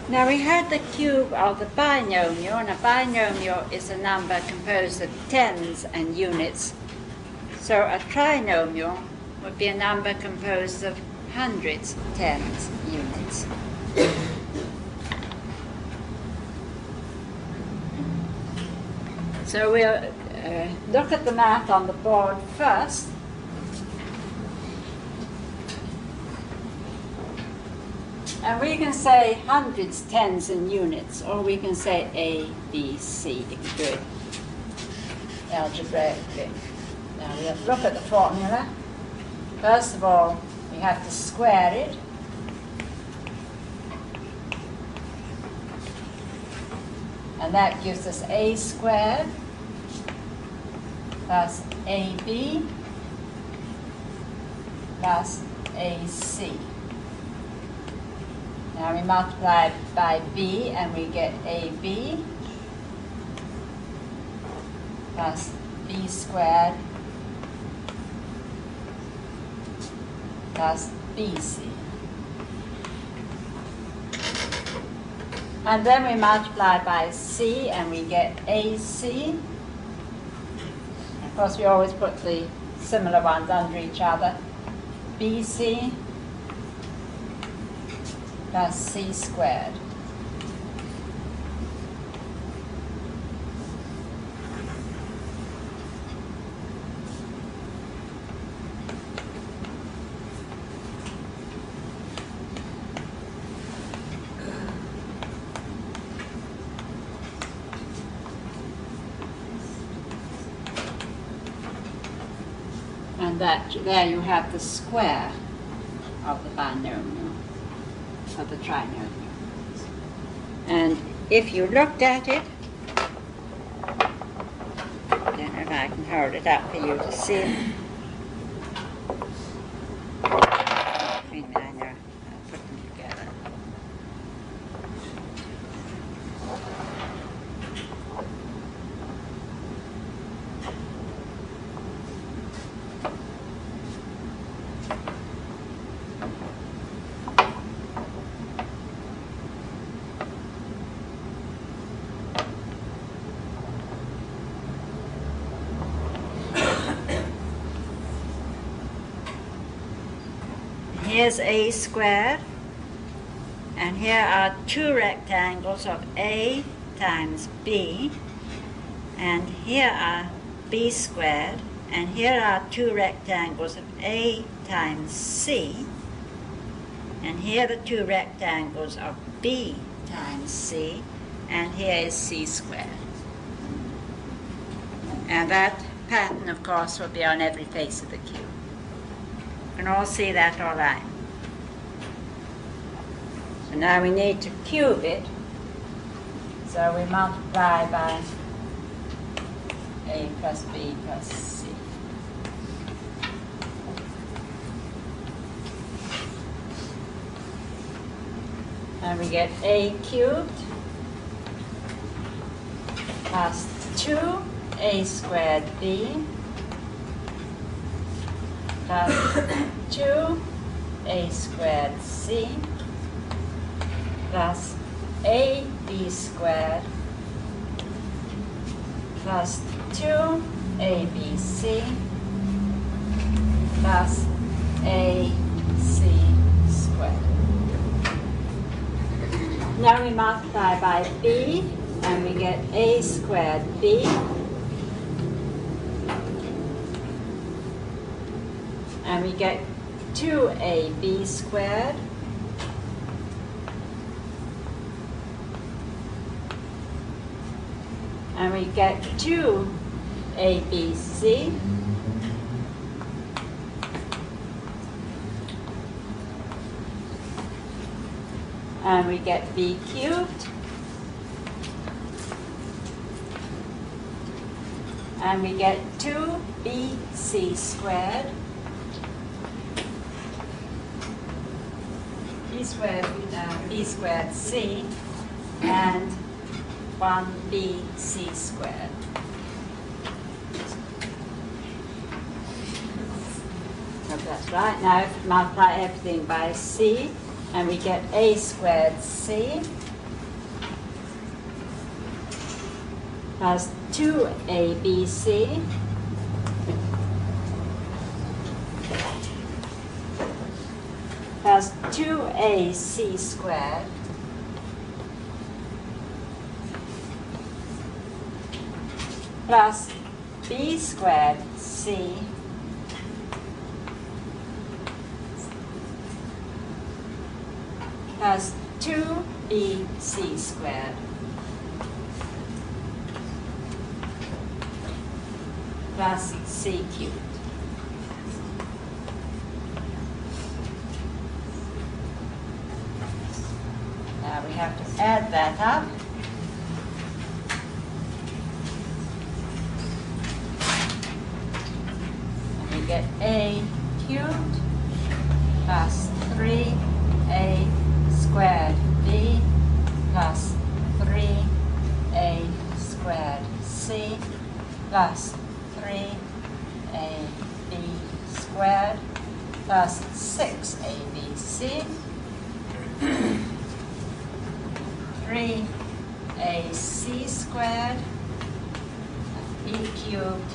Now we had the cube of the binomial, and a binomial is a number composed of tens and units. So a trinomial would be a number composed of hundreds, tens, units. So we'll look at the math on the board first. And we can say hundreds, tens, and units, or we can say A, B, C, if you do it algebraically. Now we'll look at the formula. First of all, we have to square it. And that gives us A squared plus AB plus AC. Now we multiply by B and we get AB plus B squared plus BC. And then we multiply by C and we get AC. Of course we always put the similar ones under each other. BC plus C squared. And there you have the square of the binomial, of the trinomial. And if you looked at it, I don't know if I can hold it up for you to see. I know, I'll put them together. Here's A squared, and here are two rectangles of A times B, and here are B squared, and here are two rectangles of A times C, and here are the two rectangles of B times C, and here is C squared. And that pattern, of course, will be on every face of the cube. You can all see that all right. So now we need to cube it. So we multiply by A plus B plus C. And we get A cubed plus 2A squared B plus 2A squared C plus AB squared plus 2ABC plus AC squared. Now we multiply by B and we get A squared B and we get 2AB squared and we get 2ABC and we get B cubed and we get 2BC squared B squared C and 1BC squared. So that's right. Now multiply everything by C and we get A squared C plus 2abc plus 2ac squared plus b squared c plus 2bc squared plus c cubed. Now we have to add that up. And we get a cubed plus 3a squared b plus 3a squared c plus 3ab squared plus 6abc 3ac squared b cubed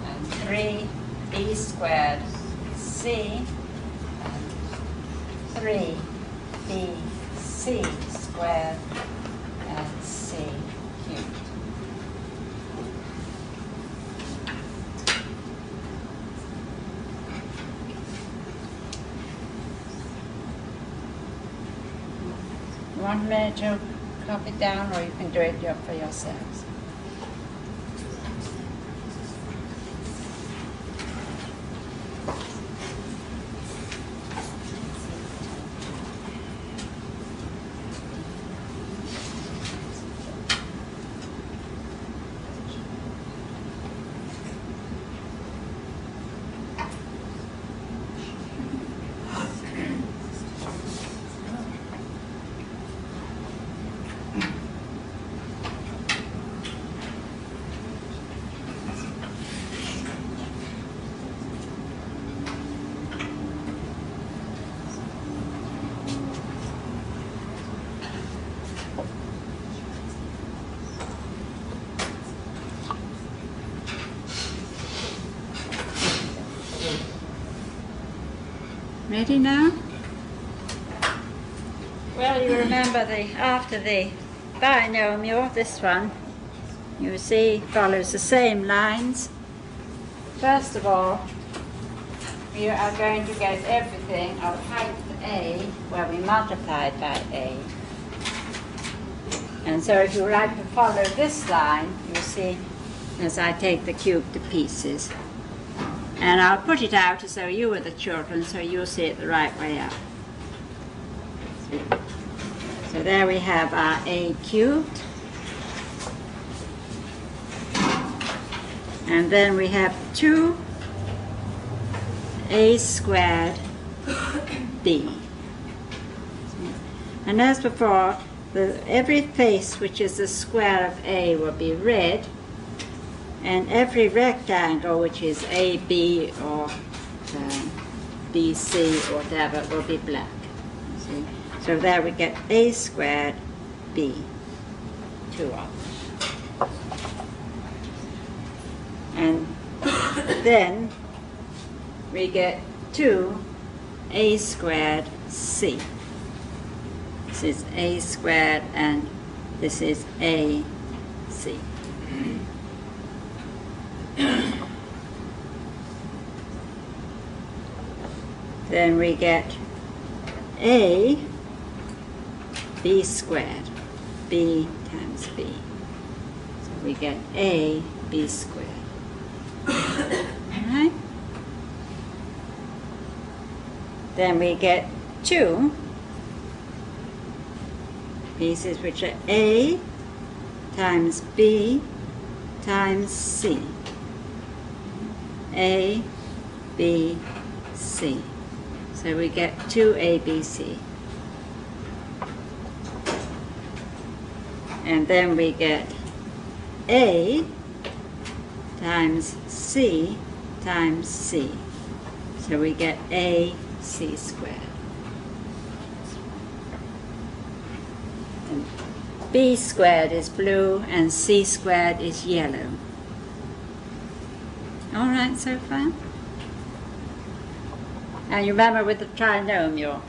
and 3b squared c and 3bc squared and c cubed. You want me to copy down, or you can do it for yourselves? Ready now? Well, you remember after the binomial, this one, you see, follows the same lines. First of all, we are going to get everything of height a, where we multiplied by a. And so if you like to follow this line, you see, as I take the cube to pieces. And I'll put it out as though you were the children, so you'll see it the right way up. So there we have our a cubed. And then we have 2a squared b. And as before, every face which is the square of a will be red, and every rectangle which is AB or BC or whatever will be black. See? So there we get a squared b, 2 of them. And then we get 2a squared c. This is a squared and this is ac. Then we get a b squared, b times b. So we get a b squared. Alright? Then we get 2 pieces which are a times b times c. A, B, C. So we get 2ABC. And then we get A times C times C. So we get AC squared. B squared is blue and C squared is yellow. All right so far? And you remember with the trinomial,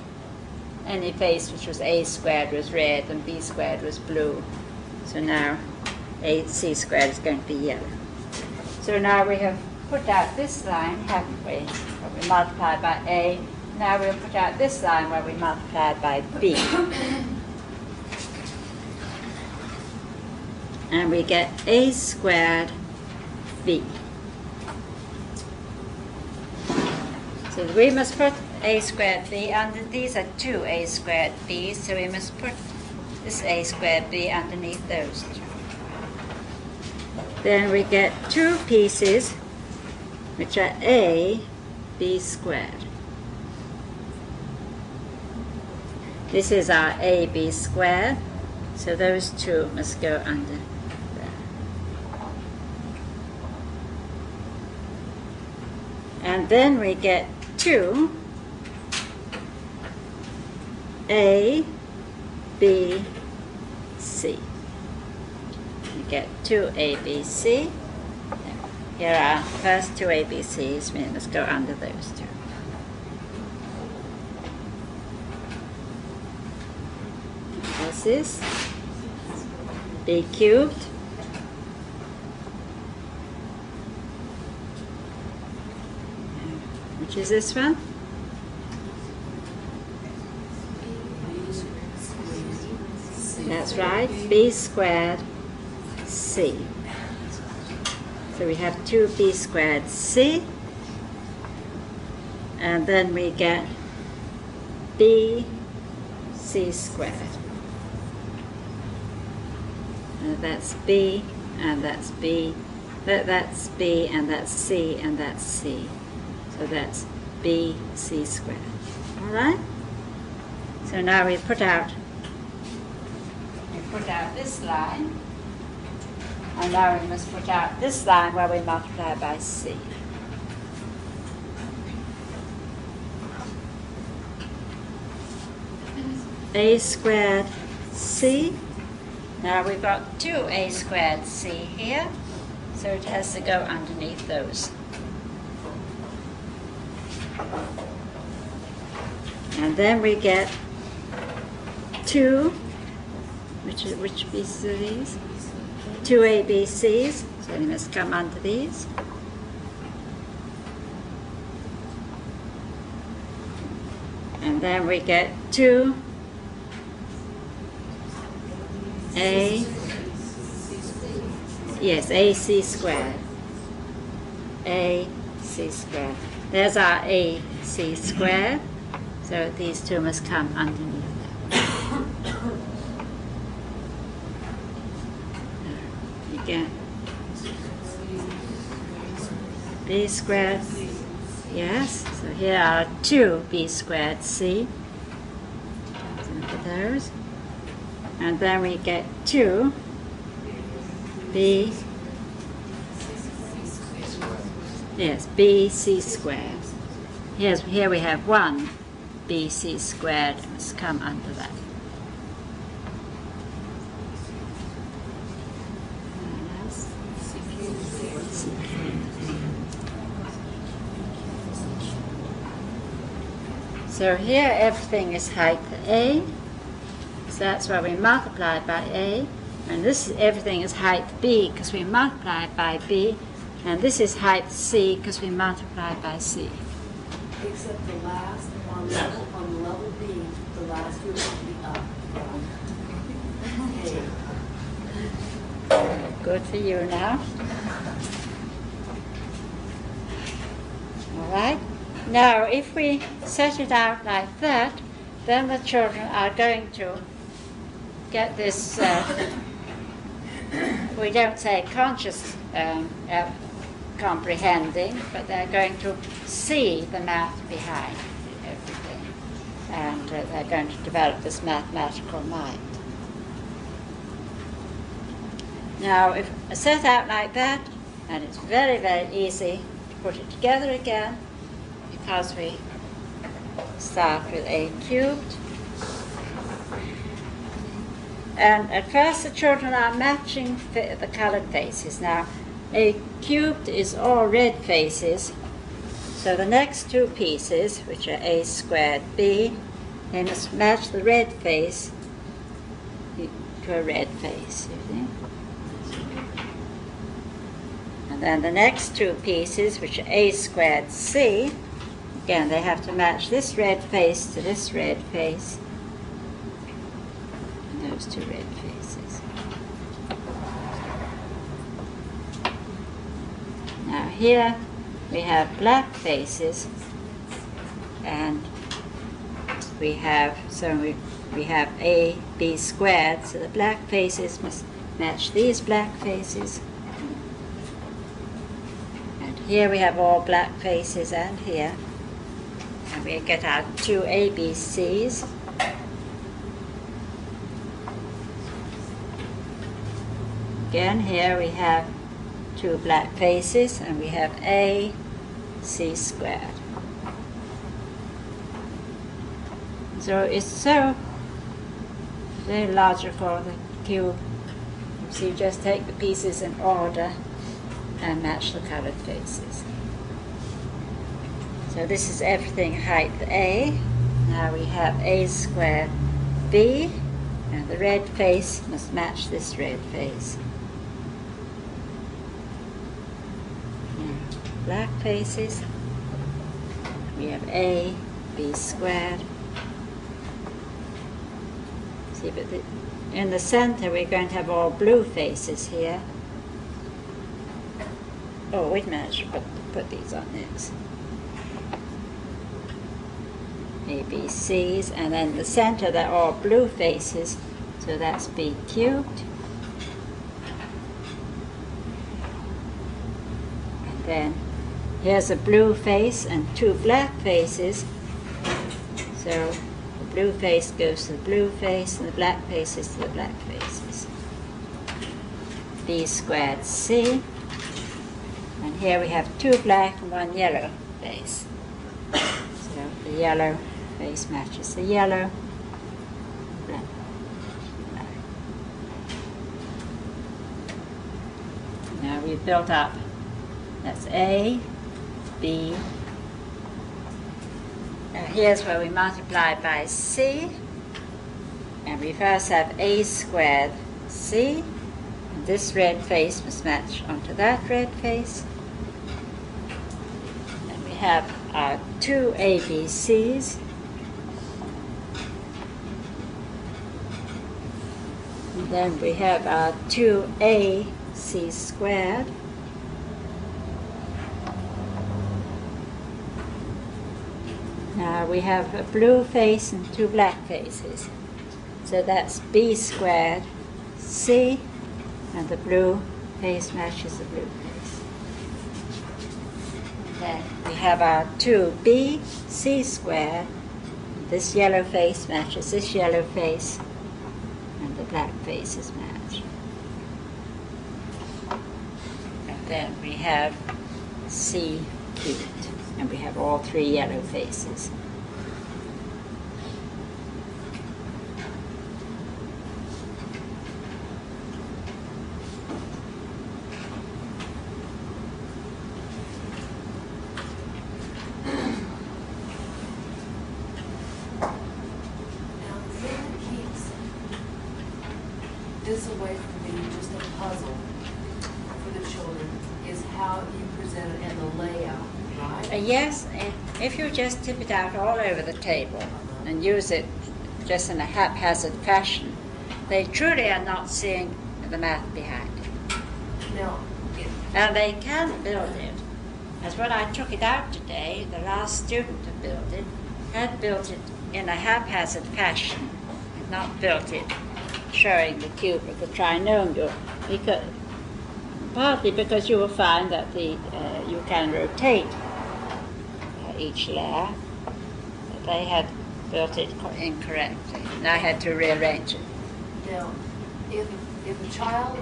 any face which was A squared was red and B squared was blue. So now C squared is going to be yellow. So now we have put out this line, haven't we? Where we multiplied by A. Now we'll put out this line where we multiplied by B. And we get A squared B. So we must put A squared B under, these are two A squared B's, so we must put this A squared B underneath those two. Then we get two pieces which are A, B squared. This is our A, B squared, so those two must go under there. And then we get two A, B, C. We get two A, B, C. Here are first two A, B, C's. We must go under those two. This is B cubed. Which is this one? That's right, B squared C. So we have two B squared C, and then we get B C squared. And that's B, and that's B, that's B, and that's C, and that's C. So that's B C squared. All right? So now we put out this line, and now we must put out this line where we multiply by C. A squared C. Now we've got two A squared C here, so it has to go underneath those. And then we get two, which pieces are these? Two ABCs, so they must come under these. And then we get two AC squared. AC squared. There's our AC squared. So these two must come underneath that. You get B squared. Yes. So here are two B squared C. For those. And then we get two B. Yes, BC squared. Here we have one BC squared, must come under that. So here everything is height A, so that's why we multiply by A, and this is, everything is height B because we multiply by B, and this is height C because we multiply by C. Except the last on level B, the last group will be up. Good for you now. All right. Now, if we set it out like that, then the children are going to get this, we don't say conscious comprehending, but they're going to see the math behind everything. And they're going to develop this mathematical mind. Now, if set out like that, and it's very, very easy to put it together again, because we start with A cubed, And at first the children are matching the colored faces. Now, a cube is all red faces, so the next two pieces, which are a squared b, they must match the red face to a red face, you see. And then the next two pieces, which are a squared c, again they have to match this red face to this red face, and those two red faces. Now here we have black faces, and we have a b squared, so the black faces must match these black faces. And here we have all black faces, and here. And we get our two ABCs. Again, here we have two black faces, and we have a c squared. So it's so very logical, the cube. So you just take the pieces in order and match the colored faces. So this is everything height A. Now we have a squared b, and the red face must match this red face. Now, black faces, we have a b squared. See, but in the center we're going to have all blue faces here. Oh, wait a minute, I should put these on next. ABCs, and then in the center they're all blue faces, so that's b cubed. And then here's a blue face and two black faces, so the blue face goes to the blue face and the black faces to the black faces. B squared c, and here we have two black and one yellow face. So the yellow face matches the yellow, black, black. Now we've built up, that's A, B. Now here's where we multiply by C, and we first have A squared C, and this red face must match onto that red face. And we have our two ABCs. And then we have our 2ac squared. Now we have a blue face and two black faces. So that's b squared c, and the blue face matches the blue face. Then we have our 2b c squared. This yellow face matches this yellow face, and the black faces match. And then we have c cubed, and we have all three yellow faces. This away from being just a puzzle for the children is how you present it and the layout, right? Yes, if you just tip it out all over the table and use it just in a haphazard fashion, they truly are not seeing the math behind it. Now, And they can build it. As when I took it out today, the last student to build it had built it in a haphazard fashion, had not built it showing the cube of the trinomial, partly because you will find that you can rotate each layer. But they had built it incorrectly, and I had to rearrange it. now, if a child,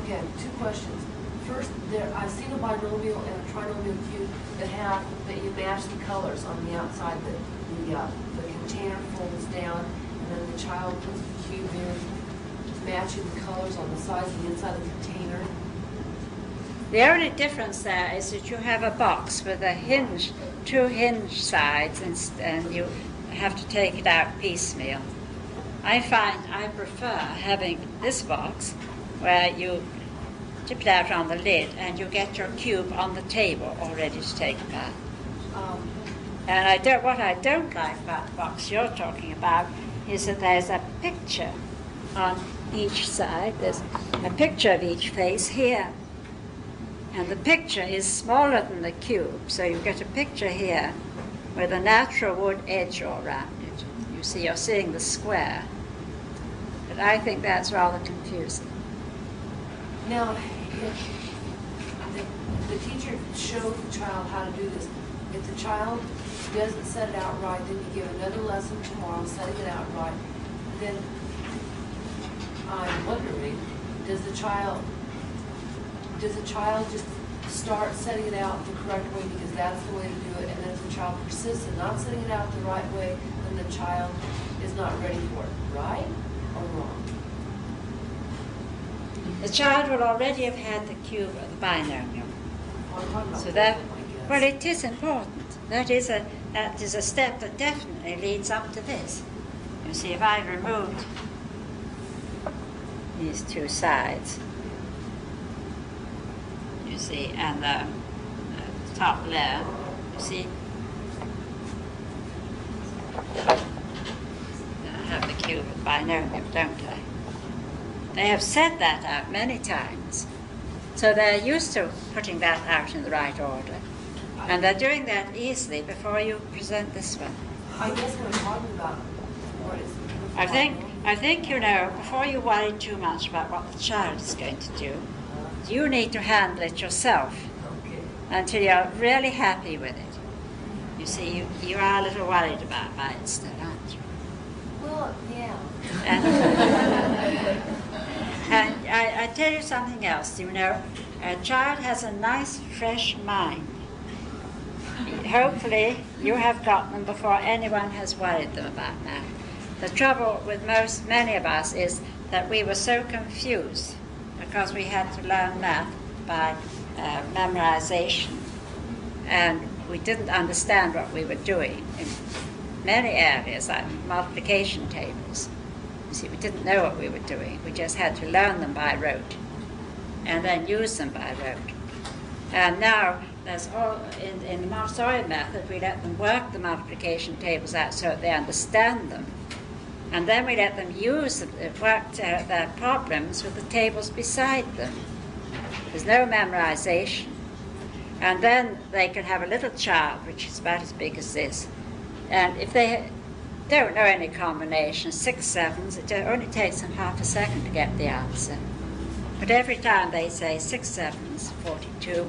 okay, two questions. First, I've seen a binomial and a trinomial cube that you match the colors on the outside. The container folds down, and then the child puts the cube in. matching the colors on the sides and the inside of the container? The only difference there is that you have a box with a hinge, two hinge sides, and you have to take it out piecemeal. I find I prefer having this box where you tip it out on the lid and you get your cube on the table all ready to take apart. And what I don't like about the box you're talking about is that there's a picture on each side. There's a picture of each face here. And the picture is smaller than the cube, so you get a picture here with a natural wood edge all around it. You see, you're seeing the square. But I think that's rather confusing. Now, if the teacher shows the child how to do this, if the child doesn't set it out right, then you give another lesson tomorrow, setting it out right, then I'm wondering, does the child just start setting it out the correct way because that's the way to do it, and then if the child persists in not setting it out the right way, then the child is not ready for it, right or wrong? The child will already have had the cube of the binomial. I'm talking about So that, I guess. well, it is important. That is a step that definitely leads up to this. You see, if I removed these two sides, you see, and the top layer, you see, I have the cube of binomial, don't I? They have said that out many times. So they're used to putting that out in the right order. And they're doing that easily before you present this one. I guess what I'm talking about what is I think, you know, before you worry too much about what the child is going to do, you need to handle it yourself until you're really happy with it. You see, you are a little worried about my still, aren't you? Well, yeah. And I tell you something else, you know, a child has a nice, fresh mind. Hopefully, you have got them before anyone has worried them about that. The trouble with many of us is that we were so confused because we had to learn math by memorization, and we didn't understand what we were doing in many areas, like multiplication tables. You see, we didn't know what we were doing. We just had to learn them by rote and then use them by rote. And now, there's all in the Montessori method, we let them work the multiplication tables out so that they understand them. And then we let them work their problems with the tables beside them. There's no memorization. And then they can have a little child, which is about as big as this. And if they don't know any combinations, 6 sevens, it only takes them half a second to get the answer. But every time they say 6 sevens, 42,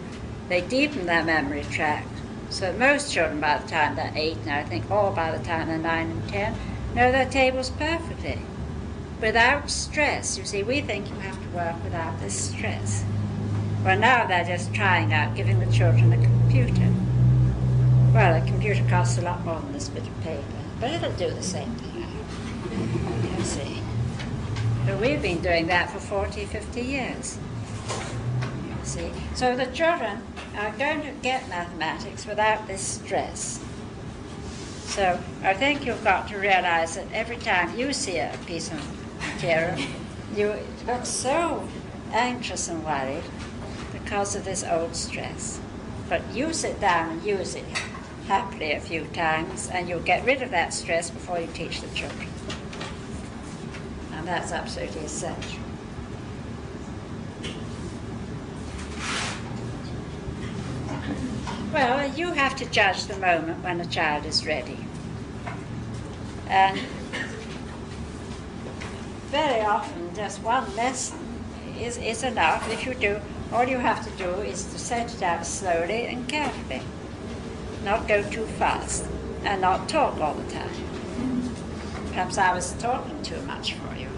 they deepen their memory tract. So most children, by the time they're 8, and I think all by the time they're 9 and 10, know their tables perfectly, without stress. You see, we think you have to work without this stress. Well, now they're just trying out giving the children a computer. Well, a computer costs a lot more than this bit of paper, but it'll do the same thing. You see. But we've been doing that for 40, 50 years. You see. So the children are going to get mathematics without this stress. So I think you've got to realize that every time you see a piece of material, you get so anxious and worried because of this old stress. But you sit down and use it happily a few times, and you'll get rid of that stress before you teach the children. And that's absolutely essential. Well, you have to judge the moment when a child is ready. And very often just one lesson is enough. If you do, all you have to do is to set it out slowly and carefully. Not go too fast and not talk all the time. Perhaps I was talking too much for you.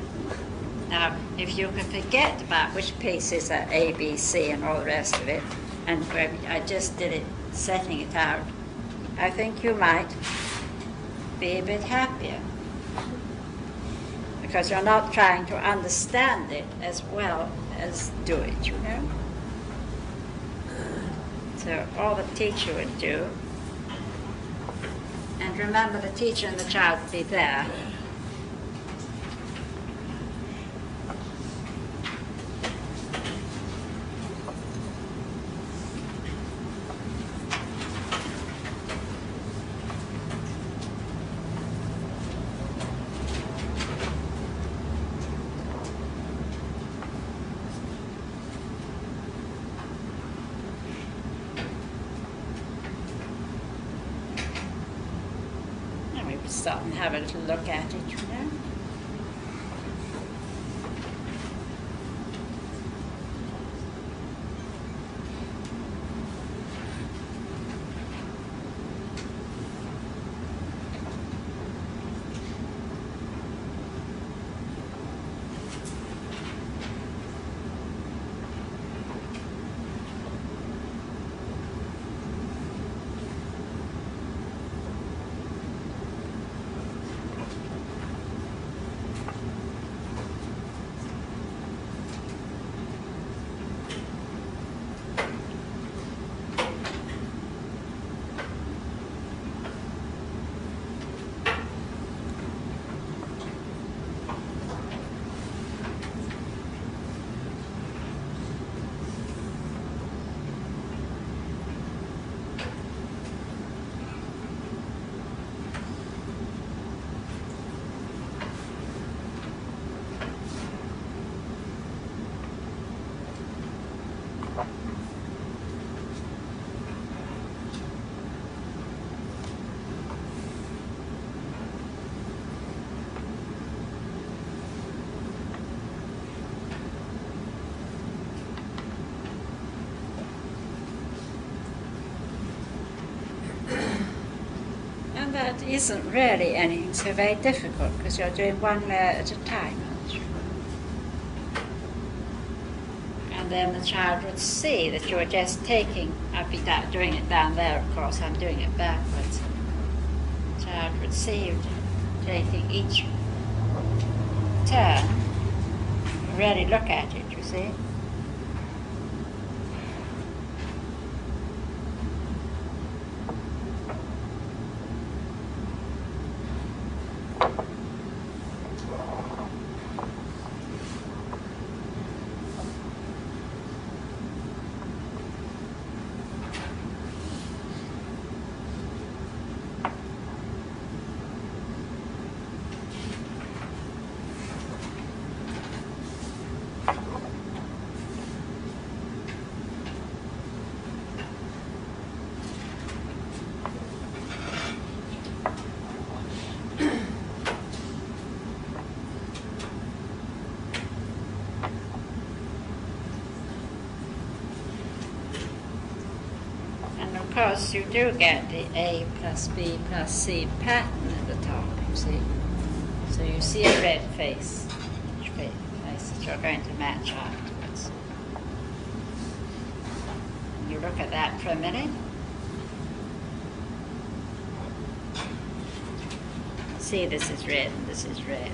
Now, if you can forget about which pieces are A, B, C, and all the rest of it, and I just did it, setting it out, I think you might be a bit happier. because you're not trying to understand it as well as do it, you know. So all the teacher would do, and remember the teacher and the child would be there. Stop and have a little look at it, you know. And that isn't really anything so very difficult because you're doing one layer at a time, aren't you? And then the child would see that you're just taking, I'll be doing it down there, of course, I'm doing it backwards. The child would see you taking each turn, really look at it, you see. Of course, you do get the A plus B plus C pattern at the top, you see. So you see a red face, which face that you're going to match afterwards. And you look at that for a minute. See, this is red and this is red.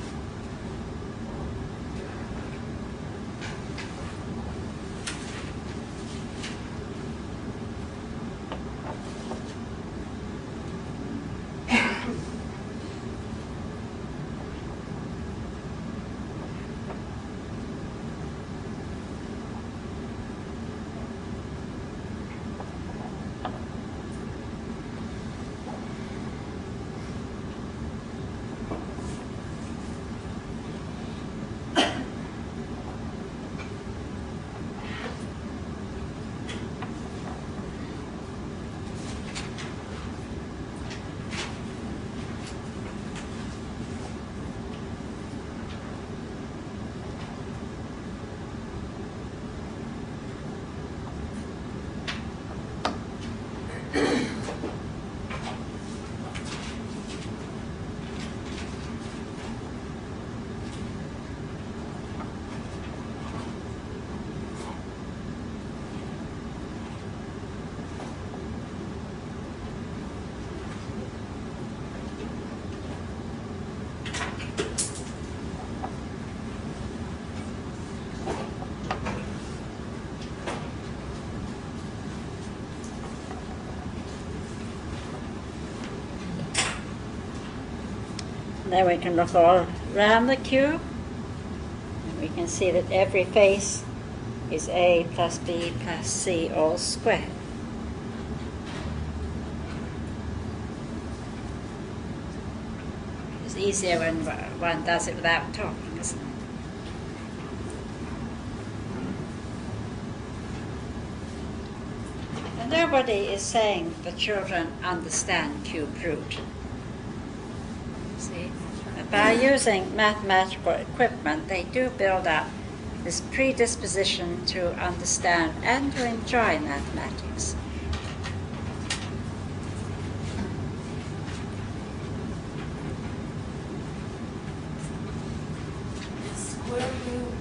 Then we can look all around the cube. And we can see that every face is a plus b plus c all squared. It's easier when one does it without talking, isn't it? And nobody is saying the children understand cube root. See? By using mathematical equipment, they do build up this predisposition to understand and to enjoy mathematics. Square root,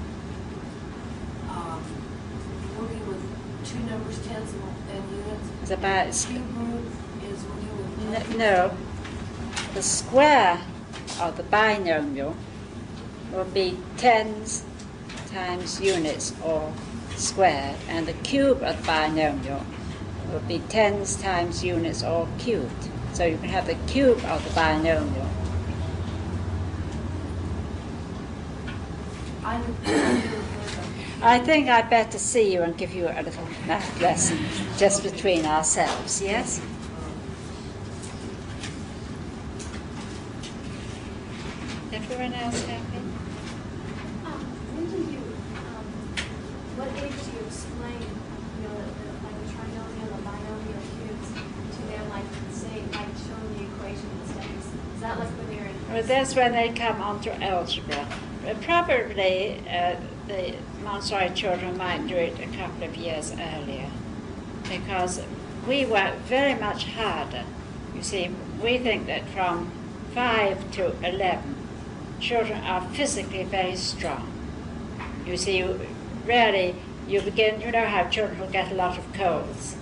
working with two numbers, tens and units. It's about Cube root is working with no. The square of the binomial will be tens times units all squared, and the cube of the binomial will be tens times units all cubed. So you can have the cube of the binomial. I think I'd better see you and give you a little math lesson just between ourselves, yes? Everyone else happy? When do you, what age do you explain, like the trinomial or binomial cubes to them, like, say, like showing the equation and stuff? Is that like when they're in? Well, that's when they come onto algebra. Probably the Montessori children might do it a couple of years earlier, because we work very much harder. You see, we think that from 5 to 11, children are physically very strong. You see, rarely you begin, you know how children will get a lot of colds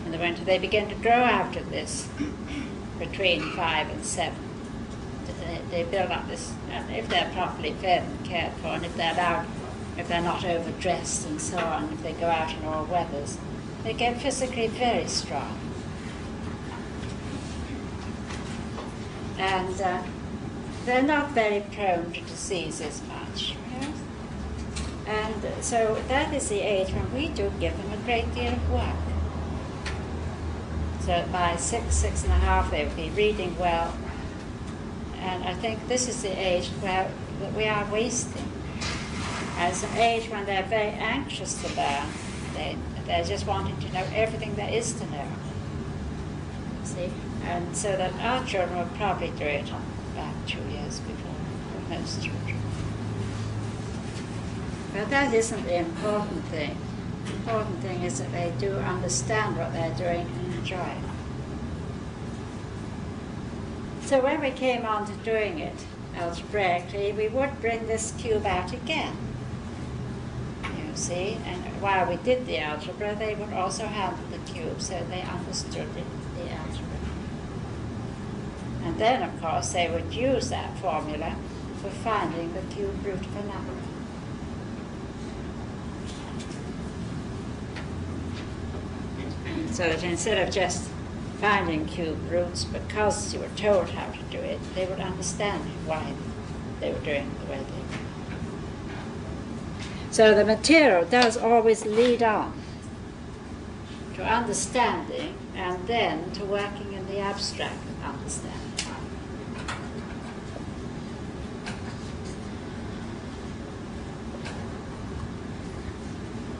in the winter. They begin to grow out of this between 5 and 7. They build up this, and if they're properly fed and cared for, and if they're not overdressed and so on, if they go out in all weathers, they get physically very strong. And they're not very prone to diseases much. Yes? And so that is the age when we do give them a great deal of work. So by 6, 6.5, they will be reading well. And I think this is the age where we are wasting. As an age when they're very anxious to learn, they're just wanting to know everything there is to know. See? And so that our children will probably do it about 2 years before most children. But that isn't the important thing. The important thing is that they do understand what they're doing and enjoy it. So when we came on to doing it algebraically, we would bring this cube out again. You see, and while we did the algebra, they would also handle the cube, so they understood the algebra. And then, of course, they would use that formula for finding the cube root of a number. So that instead of just finding cube roots because you were told how to do it, they would understand why they were doing it the way they were. So the material does always lead on to understanding and then to working in the abstract understanding.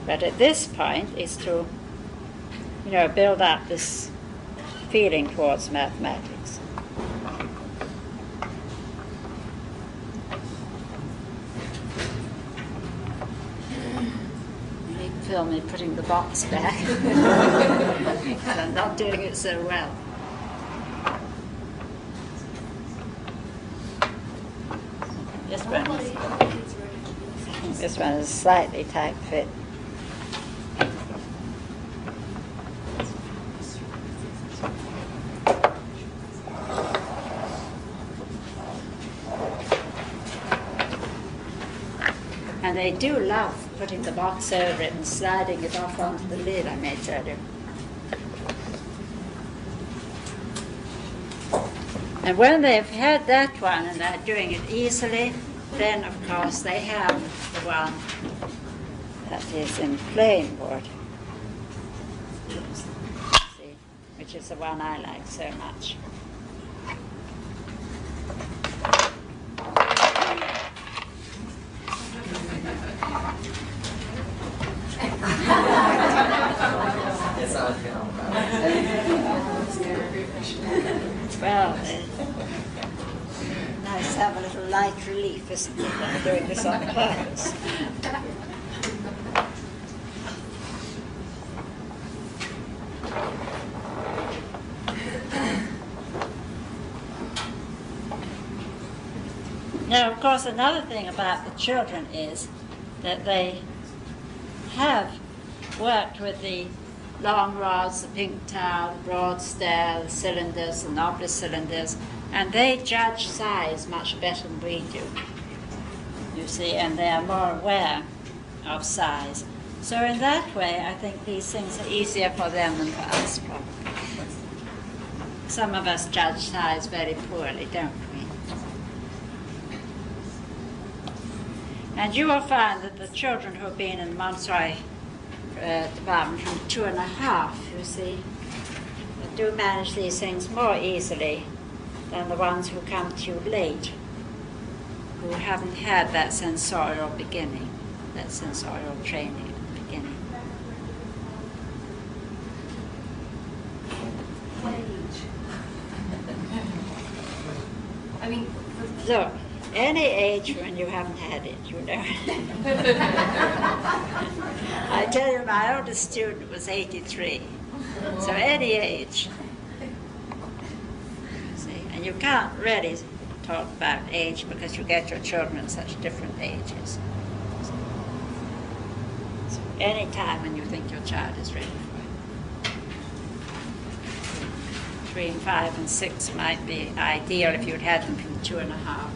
But at this point is to, build up this feeling towards mathematics. You need to film me putting the box back. I'm not doing it so well. This one is slightly tight fit. And they do love putting the box over it and sliding it off onto the lid, I may tell you. And when they've had that one and they're doing it easily, then of course they have the one that is in plain wood, see, which is the one I like so much. Well, nice to have a little light relief, isn't it? I'm doing this on purpose. Now, of course, another thing about the children is that they have worked with the long rods, the pink towel, the broad stair, the cylinders, the knobless cylinders, and they judge size much better than we do, you see, and they are more aware of size. So in that way, I think these things are easier for them than for us, probably. Some of us judge size very poorly, don't we? And you will find that the children who have been in the Montessori department from 2.5, you see, do manage these things more easily than the ones who come to you late, who haven't had that sensorial beginning, that sensorial training at the beginning. What age? I mean, So, any age when you haven't had it, you know. I tell you, my oldest student was 83. So any age. See, and you can't really talk about age because you get your children at such different ages. So any time when you think your child is ready for it. Between 5 and 6 might be ideal if you'd had them from 2.5.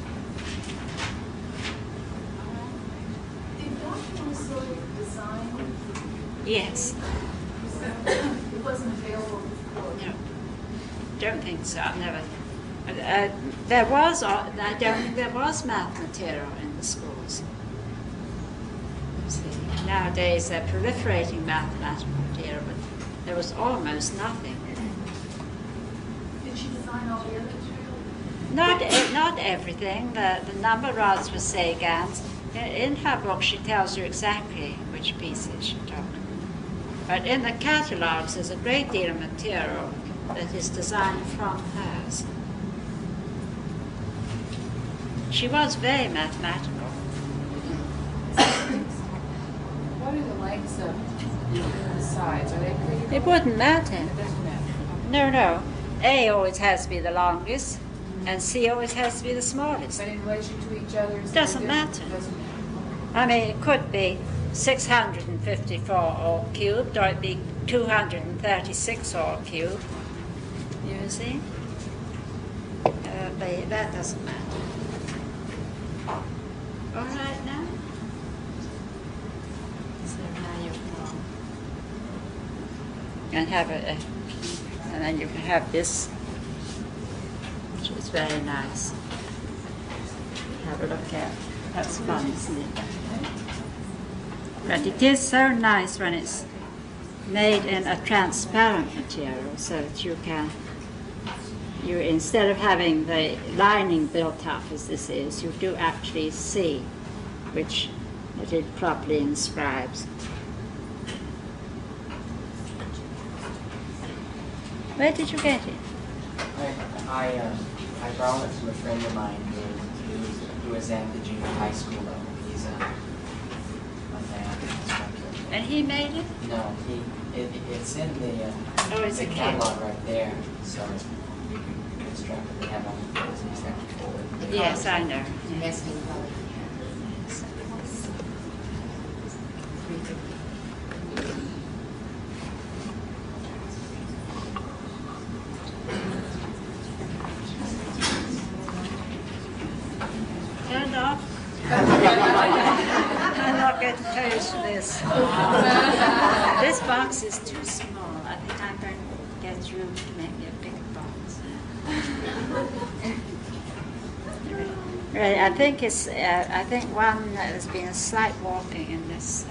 Yes. It wasn't available before. No. Don't think so. I've never. There was. I don't think there was math material in the schools. See, nowadays they're proliferating mathematical material, but there was almost nothing. Did she design all the other material? Not everything. The number rods were Sagans. In her book, she tells you exactly which pieces she took. But in the catalogues, there's a great deal of material that is designed from hers. She was very mathematical. what are the lengths of the sides? Are they pretty? It wouldn't matter. It doesn't matter. No. A always has to be the longest, and C always has to be the smallest. But in relation to each other, Doesn't matter. Doesn't matter. I mean, it could be 654 all cubed, or it'd be 236 all cubed. You see? But that doesn't matter. All right now? So now you can have and then you can have this, which is very nice. Have a look at. That's fun, isn't it? But it is so nice when it's made in a transparent material, so that you instead of having the lining built up as this is, you do actually see which it properly inscribes. Where did you get it? I borrowed it from a friend of mine who was at the junior high school level. He's a math instructor. And he made it? No, it's in It's the a kit. catalog right there, so you can construct it. They have all the things you just have to pull it. Yes, I know. Turn off. I'm not going to toast this. This box is too small. I think I'm going to get you to make me a big box. Right, I think it's. I think one there's been a slight warping in this,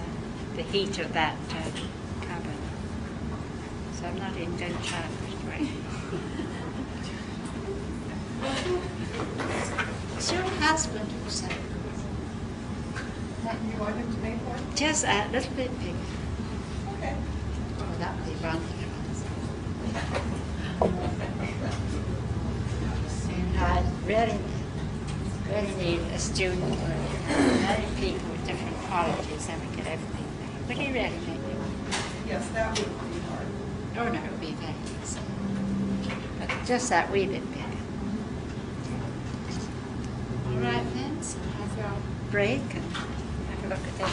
the heat of that cupboard. So I'm not even going to try it right. It's your husband also. You want him to make one? Just a little bit bigger. Okay. Oh, that would be wonderful. And I really need a student or many people with different qualities that would get everything made. Would he really make it? Yes, that would be hard. Oh no, it would be very easy. But just that wee bit bigger. All right then, so have your break and have a look at that.